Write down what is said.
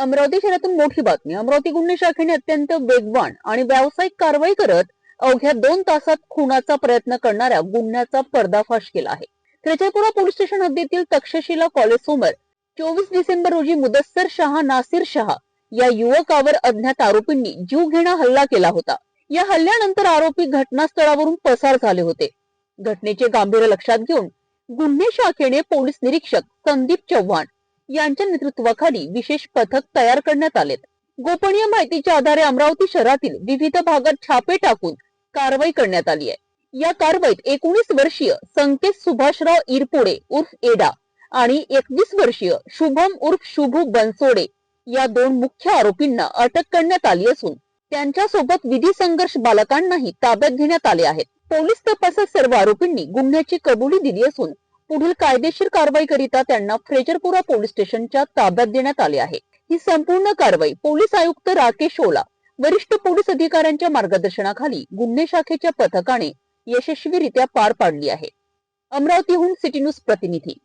अमरावती शहरातून मोठी बातमी। अमरावती गुन्हे शाखेने अत्यंत वेगवान आणि व्यावसायिक कारवाई करत अवघ्या 2 तासात खुनाचा प्रयत्न करणाऱ्या गुन्ह्याचा पर्दाफाश केला आहे। त्रेचरपुरा पोलीस स्टेशन हद्दीतील तक्षशिला कॉलेज समोर 24 डिसेंबर रोजी मुदस्सर शाह नासिर शाह या युवकावर अज्ञात आरोपींनी जीवघेणा हल्ला केला होता। या हल्ल्यानंतर आरोपी घटनास्थळावरून पसार झाले होते। घटनेचे गांभीर्य लक्षात घेऊन गुन्हे शाखेने पोलीस निरीक्षक संदीप चव्हाण यांच्या नेतृत्वाखाली विशेष पथक तयार करण्यात आले। गोपनीय माहितीच्या आधारे अमरावती शहरातील विविध भागात छापे टाकून कारवाई करण्यात आली आहे। या कारवाईत 19 वर्षीय संकेत सुभाषराव इरपोडे उर्फ एडा आणि 21 वर्षीय शुभम उर्फ शुभू बनसोडे या 2 मुख्य आरोपींना अटक करण्यात आली असून त्यांच्या सोबत विधी संघर्ष बालकांनाही ताब्यात घेण्यात आले आहेत। पोलीस तपासात सर्व आरोपींनी गुन्ह्याची कबुली दिली असून पुढील कायदेशीर कारवाई करिता त्यांना फ्रेजरपुरा पोलीस स्टेशनच्या ताब्यात देण्यात आले आहे। ही संपूर्ण कारवाई पोलीस आयुक्त राकेश ओला वरिष्ठ पोलीस अधिकाऱ्यांच्या मार्गदर्शनाखाली गुन्हे शाखेच्या पथकाने यशस्वीरित्या पार पाडली आहे। अमरावतीहून सिटी न्यूज प्रतिनिधी